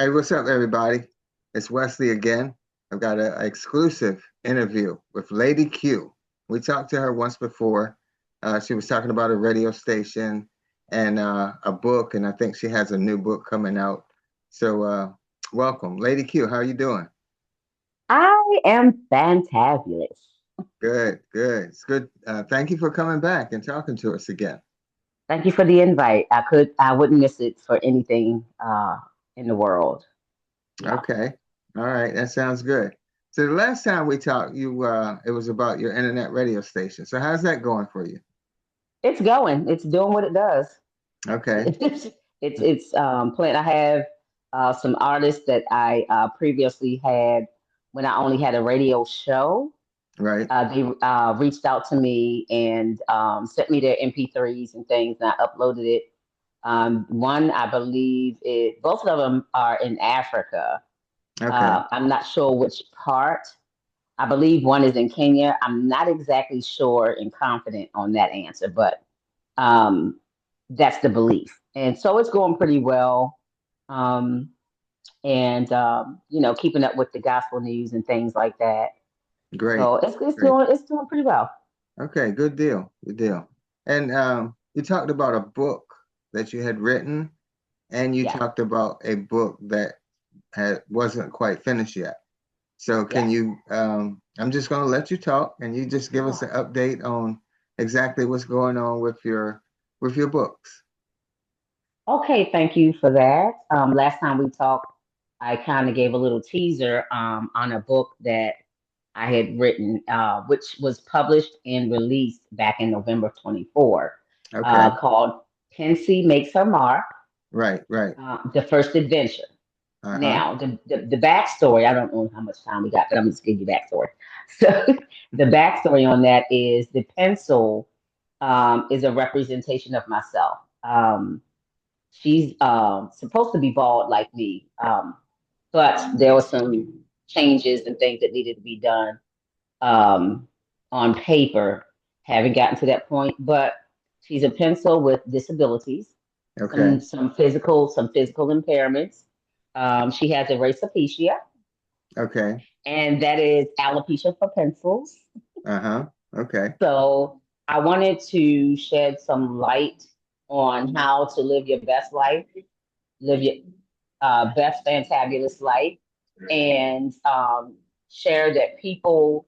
Hey, what's up, everybody? It's Wesley again. I've got an exclusive interview with Lady Q. We talked to her once before. She was talking about a radio station and a book, and I think she has a new book coming out. So, welcome, Lady Q. How are you doing? I am fantabulous. Good, good. It's good. Thank you for coming back and talking to us again. Thank you for the invite. I wouldn't miss it for anything in the world. Yeah. Okay. All right. That sounds good. So the last time we talked, it was about your internet radio station. So how's that going for you? It's going. It's doing what it does. Okay. It's playing. I have some artists that I previously had when I only had a radio show. Right. They reached out to me and sent me their MP3s and things, and I uploaded it. One, I believe both of them are in Africa. Okay. I'm not sure which part. I believe one is in Kenya. I'm not exactly sure and confident on that answer, but um, that's the belief. And so it's going pretty well. Um, and keeping up with the gospel news and things like that. Great. So it's Great. doing pretty well. Okay. Good deal. Good deal. And you talked about a book that you had written, and you Yes, talked about a book that had wasn't quite finished yet. So can yes. you? I'm just going to let you talk, and you just give us Oh, an update on exactly what's going on with your books. okay, thank you for that. Last time we talked, I kind of gave a little teaser on a book that I had written, which was published and released back in November of 24, Okay. called Pensy Makes Her Mark, Right. Right. The First Adventure. Uh-huh. Now, the backstory, I don't know how much time we got, but I'm just giving you backstory. So, the backstory on that is the pencil is a representation of myself. She's supposed to be bald like me, but there were some changes and things that needed to be done um, on paper. Haven't gotten to that point, but she's a pencil with disabilities, Okay. some physical impairments. She has eraserpecia, Okay. and that is alopecia for pencils. Uh-huh. Okay. So I wanted to shed some light on how to live your best life, live your best fantabulous life, and share that people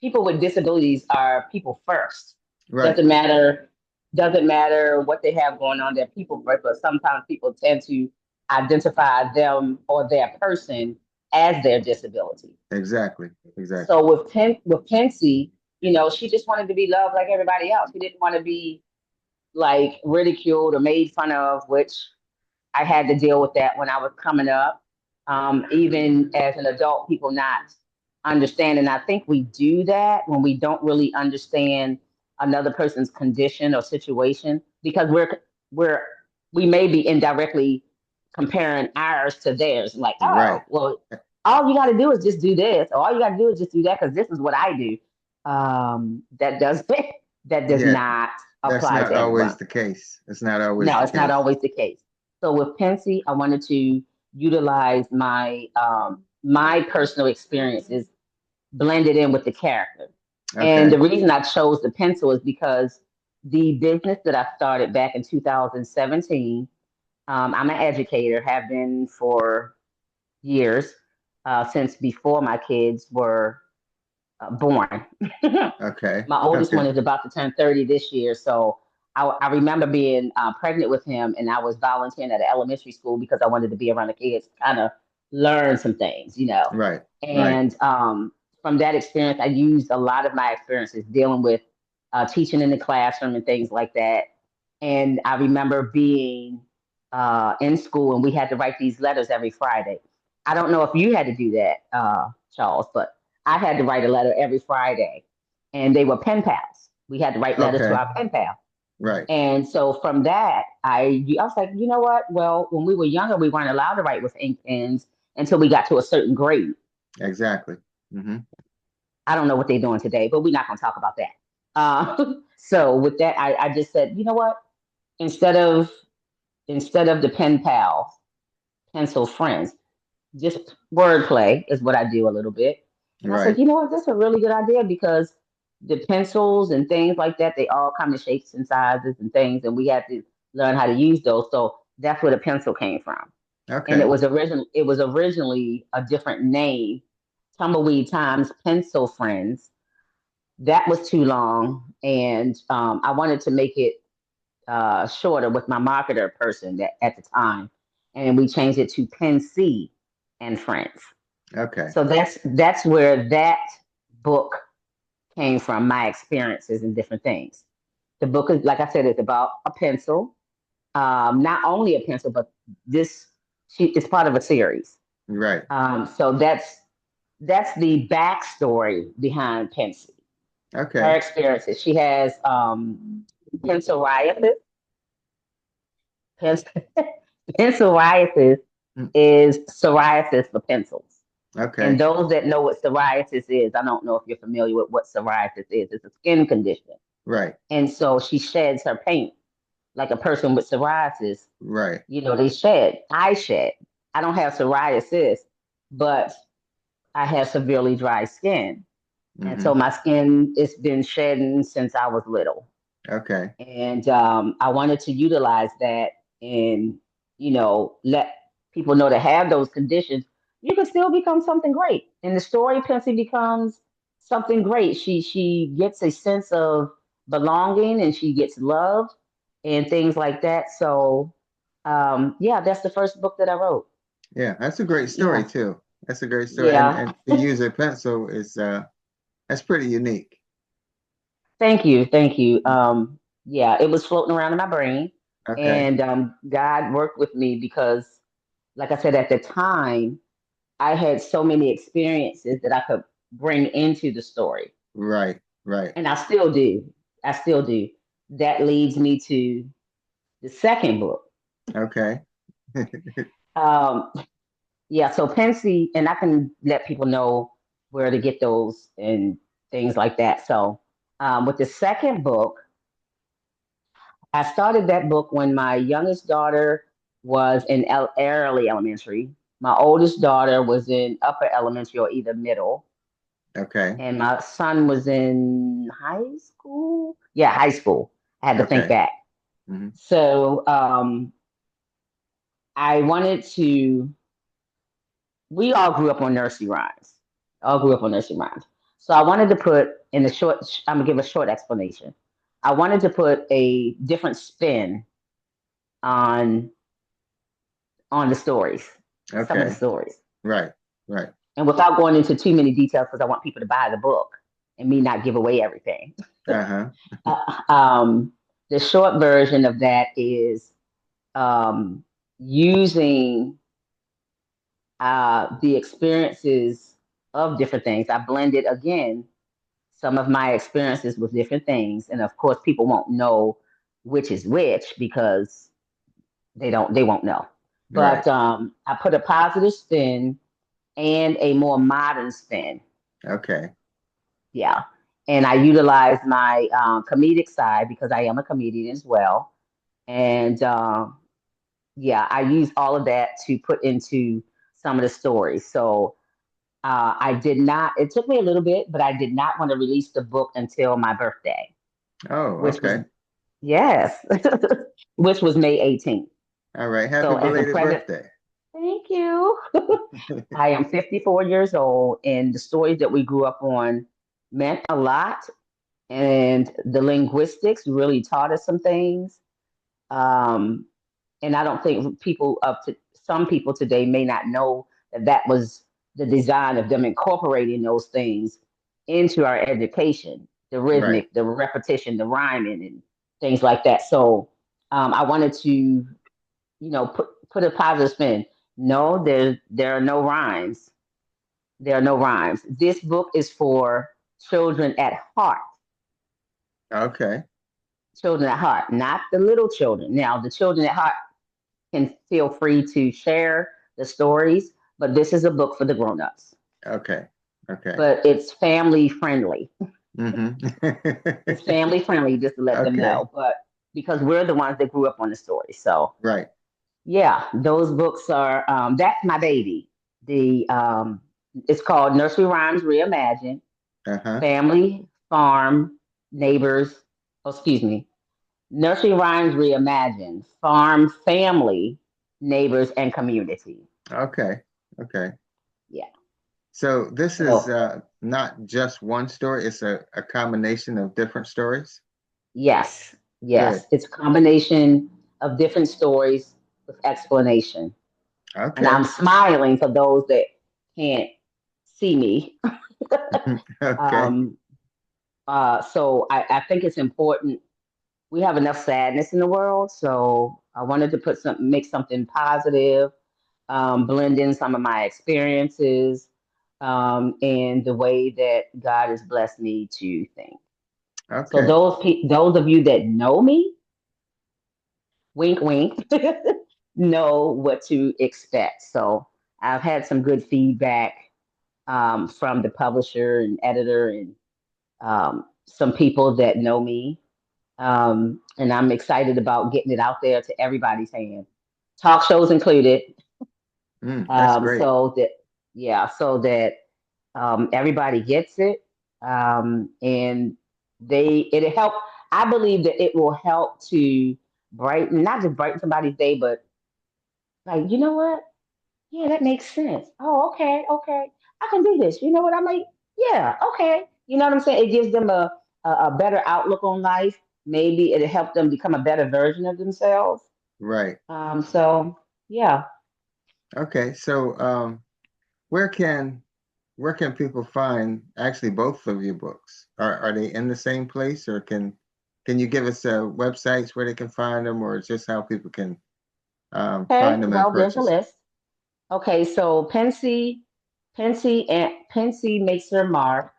with disabilities are people first. Right. Doesn't matter doesn't matter what they have going on, they're people first, but sometimes people tend to identify them or their person as their disability. Exactly. Exactly. So with Pensy, she just wanted to be loved like everybody else. She didn't want to be like ridiculed or made fun of, which I had to deal with that when I was coming up. Even as an adult, people not understanding. I think we do that when we don't really understand another person's condition or situation because we're we may be indirectly comparing ours to theirs. Like, Right. oh, well, all you got to do is just do this, or all you got to do is just do that because this is what I do. That does that does Yeah. not That's apply not to everyone. always the case. It's not always No, the it's not case. always the case. So with Pensy, I wanted to utilize my personal experiences blended in with the character. And Okay. the reason I chose the pencil is because the business that I started back in 2017, I'm an educator, have been for years, since before my kids were born. Okay. My oldest Okay. one is about to turn 30 this year. So I remember being pregnant with him, and I was volunteering at an elementary school because I wanted to be around the kids, kind of learn some things. Right. Right. And from that experience, I used a lot of my experiences dealing with teaching in the classroom and things like that. And I remember being in school, and we had to write these letters every Friday. I don't know if you had to do that, Charles, but I had to write a letter every Friday, and they were pen pals. We had to write letters to Okay. our pen pal. Right. And so from that, I was like, you know what? Well, when we were younger, we weren't allowed to write with ink pens until we got to a certain grade. Exactly. Hmm. I don't know what they're doing today, but we're not going to talk about that. So with that, I just said, you know what? Instead of instead of the pen pals, pencil friends. Just wordplay is what I do a little bit. And I said, Right. you know what, that's a really good idea because the pencils and things like that, they all come in shapes and sizes and things, and we had to learn how to use those. So that's where the pencil came from. And Okay. it was originally a different name, Tumbleweed Times Pencil Friends. That was too long, and I wanted to make it shorter with my marketer person that at the time, and we changed it to Pen C and Friends. Okay. So that's where that book came from, my experiences and different things. The book is, like I said, it's about a pencil, not only a pencil, but this it's part of a series. Right. So that's the backstory behind Pensy. Her Okay. experiences. She has psoriasis. Pens- Psoriasis Mm, is psoriasis for pencils. And okay. those that know what psoriasis is, I don't know if you're familiar with what psoriasis is. It's a skin condition. Right. And so she sheds her paint like a person with psoriasis. Right. You know, they shed. I shed. I don't have psoriasis, but I have severely dry skin. And Hmm. so my skin, it's been shedding since I was little. Okay. And I wanted to utilize that and, let people know that have those conditions, you can still become something great. And the story Pensy becomes something great. She gets a sense of belonging and she gets loved and things like that. So yeah, that's the first book that I wrote. Yeah, that's a great story Yeah. too. That's a great story. Yeah. And to use a pencil is that's pretty unique. Thank you. Thank you. Yeah, it was floating around in my brain, Okay. and God worked with me because, like I said, at the time, I had so many experiences that I could bring into the story, Right. Right. and I still do. I still do. That leads me to the second book. Okay. Um, yeah, so Pensy, and I can let people know where to get those and things like that. So, with the second book, I started that book when my youngest daughter was in early elementary. My oldest daughter was in upper elementary or either middle, Okay. and my son was in high school. Yeah, high school. I had to think Okay. back. Hmm. So I wanted to. We all grew up on nursery rhymes. All grew up on nursery rhymes. So I wanted to put in the short. I'm gonna give a short explanation. I wanted to put a different spin on the stories, some of the Okay. stories. Right. Right. And without going into too many details, because I want people to buy the book and me not give away everything. Uh-huh. Um, the short version of that is um, using the experiences of different things. I blended again some of my experiences with different things, and of course, people won't know which is which because they won't know. Right. But I put a positive spin and a more modern spin. Okay. Yeah. And I utilize my comedic side because I am a comedian as well. And yeah, I use all of that to put into some of the stories. So I did not, it took me a little bit, but I did not want to release the book until my birthday, Oh, which was, okay. yes, which was May 18th. All right. Happy So as a belated present, birthday. thank you. I am 54 years old, and the stories that we grew up on meant a lot. And the linguistics really taught us some things. Um, and I don't think people up to some people today may not know that that was the design of them incorporating those things into our education, the Right. rhythmic, the repetition, the rhyming, and things like that. So I wanted to, put a positive spin. No, there are no rhymes. There are no rhymes. This book is for children at heart. Okay. Children at heart, not the little children. Now, the children at heart can feel free to share the stories, but this is a book for the grown-ups. Okay. Okay. But it's family friendly. Hmm. It's family friendly, just to let them Okay. know. But because we're the ones that grew up on the story, so Right. Yeah, those books are that's my baby. The It's called Nursery Rhymes Reimagined, Uh-huh. Family, Farm, Neighbors. Oh, excuse me. Nursery Rhymes Reimagined, Farm, Family, Neighbors, and Community. Okay. Okay. Yeah. So this is So not just one story, it's a combination of different stories. yes, yes, Good. it's a combination of different stories with explanation, and I'm Okay. smiling for those that can't see me. Okay. um, so I think it's important. We have enough sadness in the world, so I wanted to make something positive, blend in some of my experiences, and the way that God has blessed me to think. So Okay. those of you that know me, wink, wink, know what to expect. So I've had some good feedback from the publisher and editor and some people that know me. And I'm excited about getting it out there to everybody's hand, talk shows included. That's great. So that, yeah, so that everybody gets it. And it'll help. I believe that it will help to brighten, not just brighten somebody's day, but like, you know what? Yeah, that makes sense. Oh, okay, okay. I can do this. You know what I mean? Yeah, okay. You know what I'm saying? It gives them a better outlook on life. Maybe it'll help them become a better version of themselves. Right. So yeah. Okay. So where can where can people find actually both of your books? Are they in the same place, or can you give us websites where they can find them, or just how people can Okay, find them and well, there's a purchase them? list. Okay, so Pensy makes her mark.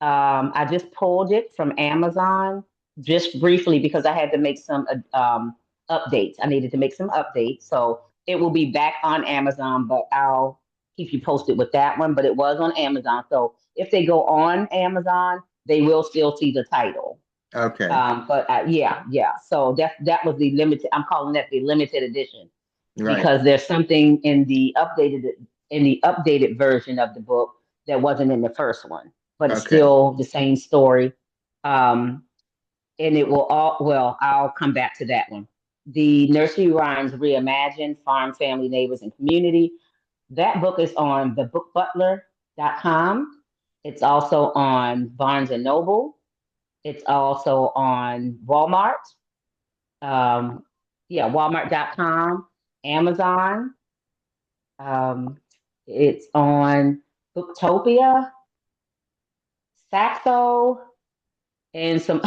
I just pulled it from Amazon just briefly because I had to make some updates. I needed to make some updates. So it will be back on Amazon, but I'll keep you posted with that one. But it was on Amazon. So if they go on Amazon, they will still see the title. Okay. But yeah, yeah. So that was the limited. I'm calling that the limited edition Right. because there's something in the updated version of the book that wasn't in the first one, but it's Okay. still the same story. Um, and it will all well, I'll come back to that one. The Nursery Rhymes Reimagined, Farm, Family, Neighbors, and Community. That book is on thebookbutler.com. It's also on Barnes and Noble. It's also on Walmart. Um, yeah, Walmart.com, Amazon. Um, it's on Booktopia, Saxo, and some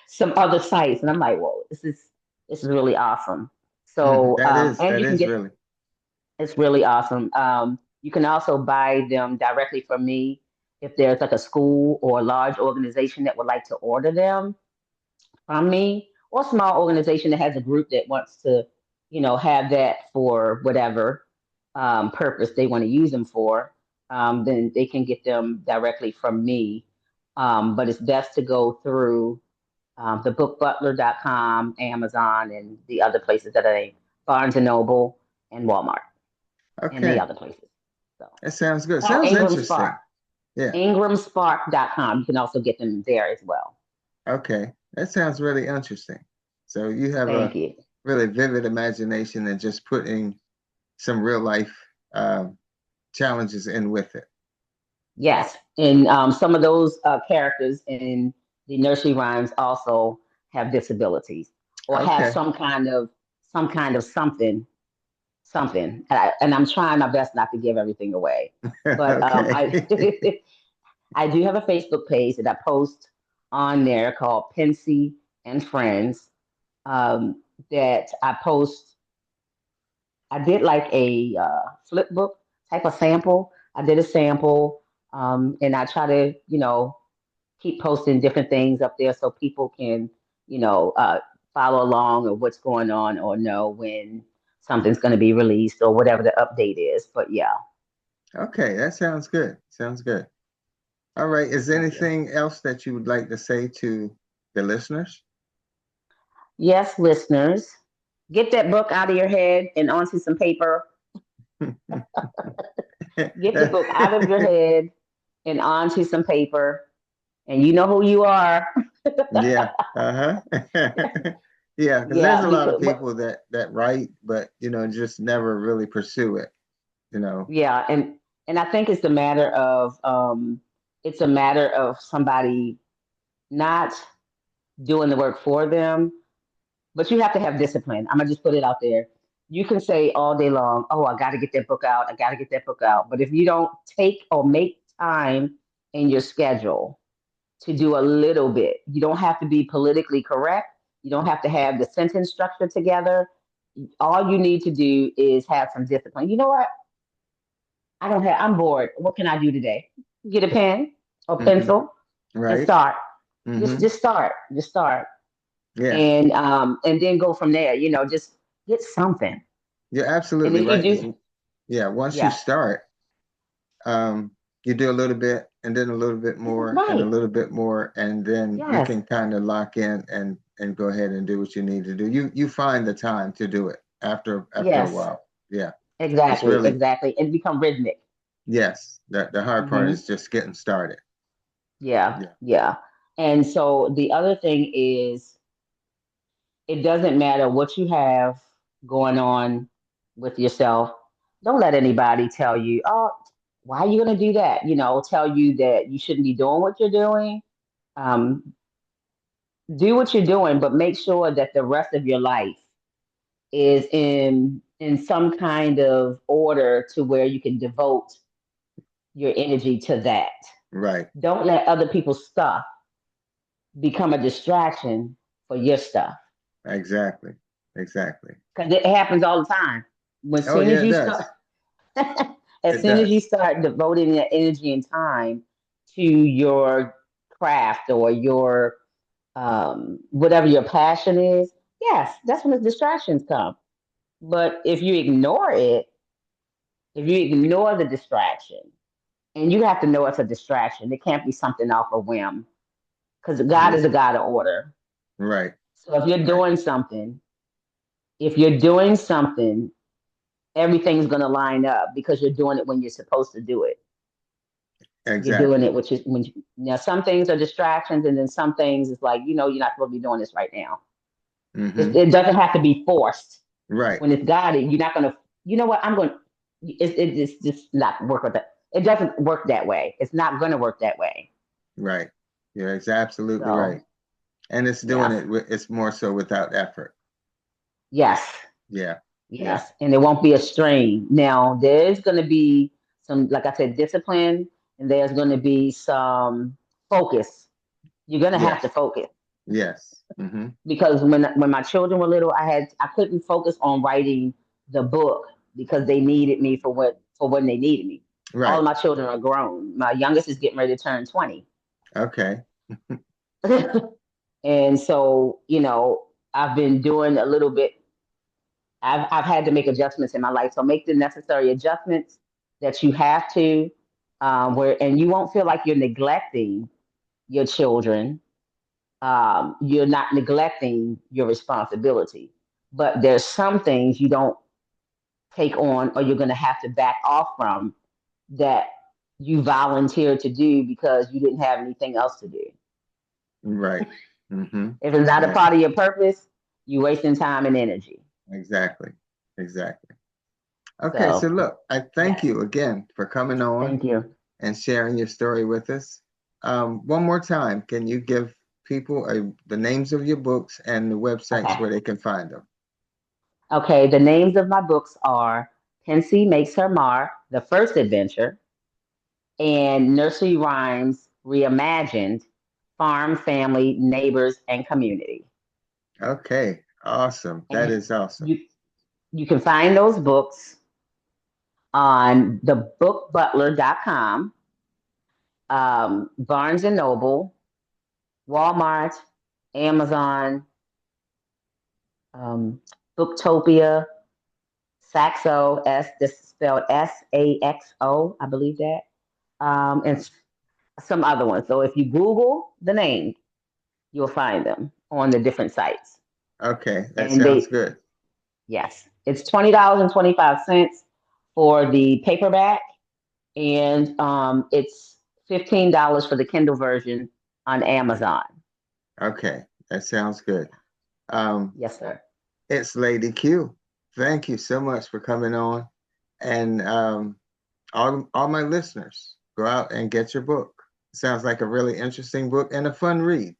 some other sites. And I'm like, whoa, this is really awesome. So and That you can is get really it's really awesome. You can also buy them directly from me if there's like a school or a large organization that would like to order them from me, or a small organization that has a group that wants to, have that for whatever purpose they want to use them for. Then they can get them directly from me. But it's best to go through thebookbutler.com, Amazon, and the other places that are Barnes and Noble and Walmart and the okay. other places. So, That sounds good. oh, Sounds Ingram Spark, interesting. Yeah. ingramspark.com. You can also get them there as well. Okay. That sounds really interesting. So you have Thank a you. really vivid imagination and just putting some real life um, challenges in with it. Yes, and some of those characters in the nursery rhymes also have disabilities or have Okay. some kind of something. And I'm trying my best not to give everything away, but Okay. I do have a Facebook page that I post on there called Pensy and Friends. That I post. I did like a flip book type of sample. I did a sample, and I try to keep posting different things up there so people can, you know, uh, follow along or what's going on or know when something's going to be released or whatever the update is. But yeah, Okay, that sounds good. Sounds good. All right. Is there thank you. anything else that you would like to say to the listeners? Yes, listeners. Get that book out of your head and onto some paper. Get the book out of your head and onto some paper. And you know who you are. Yeah. Uh-huh. Yeah, because there's Yeah, a lot of because people that write, but just never really pursue it, you know. yeah, and I think it's a matter of somebody not doing the work for them, but you have to have discipline. I'm gonna just put it out there. You can say all day long, "Oh, I got to get that book out. I got to get that book out." But if you don't take or make time in your schedule to do a little bit, you don't have to be politically correct. You don't have to have the sentence structure together. All you need to do is have some discipline. You know what? I'm bored. What can I do today? Get a pen or Hmm. pencil and Right. start. Just Hmm. just start. Just start. Yeah. And then go from there. Just get something. You're And absolutely if you right. do, Yeah, once you yes, start, you do a little bit and then a little bit more and a right. little bit more, and then you Yes, can kind of lock in and go ahead and do what you need to do. You find the time to do it after a yes, while. Yeah. It's exactly, really, exactly. And become rhythmic. yes. The hard part Hmm. is just getting started. Yeah, Yeah. yeah. And so the other thing is, it doesn't matter what you have going on with yourself. Don't let anybody tell you, oh, why are you going to do that? Tell you that you shouldn't be doing what you're doing. Um, do what you're doing, but make sure that the rest of your life is in some kind of order to where you can devote your energy to that. Right. Don't let other people's stuff become a distraction for your stuff. Exactly. Exactly. Because it happens all the time. When Oh soon yeah, as it you start, does. as It soon as you does. start devoting your energy and time to your craft or your whatever your passion is, yes, that's when the distractions come. But if you ignore the distraction, and you have to know it's a distraction, it can't be something off a whim because God Yeah. is a God of order. Right. So Right. if you're doing something, everything's going to line up because you're doing it when you're supposed to do it. You're doing Exactly. it, which is when some things are distractions, and then some things is like you're not supposed to be doing this right now. Hmm. It doesn't have to be forced. Right. When it's God, you're not going to. You know what? I'm going. It's just not work with it. It doesn't work that way. It's not going to work that way. Right. Yeah, it's absolutely right. So And it's doing yes, it it's more so without effort. yes, Yeah. Yeah. yes, and it won't be a strain. Now there's going to be some, like I said, discipline, and there's going to be some focus. You're going to have to Yes. focus Yes. Hmm. because when my children were little, I couldn't focus on writing the book because they needed me for when they needed me. All Right. of my children are grown. My youngest is getting ready to turn 20. Okay. And so, I've been doing a little bit. I've had to make adjustments in my life. So make the necessary adjustments that you have to, and you won't feel like you're neglecting your children. You're not neglecting your responsibility, but there's some things you don't take on or you're going to have to back off from that you volunteered to do because you didn't have anything else to do. Right. Hmm. If it's not a Yeah. part of your purpose, you're wasting time and energy. Exactly. Exactly. Okay, so So, look, I thank yes, you again for coming on thank you. and sharing your story with us. One more time, can you give people the names of your books and the websites Okay. where they can find them? Okay. The names of my books are Pensy Makes Her Mark, The First Adventure, and Nursery Rhymes Reimagined, Farm, Family, Neighbors, and Community. Okay, awesome. That And is awesome. you you can find those books on thebookbutler.com, Barnes and Noble, Walmart, Amazon, um, Booktopia, Saxo, this is spelled Saxo, I believe that, and some other ones. So if you Google the name, you'll find them on the different sites. Okay, that And sounds good. Yes, it's $20.25 for the paperback, and it's $15 for the Kindle version on Amazon. Okay, that sounds good. Um, Yes, sir. it's Lady Q. Thank you so much for coming on. And all my listeners, go out and get your book. Sounds like a really interesting book and a fun read.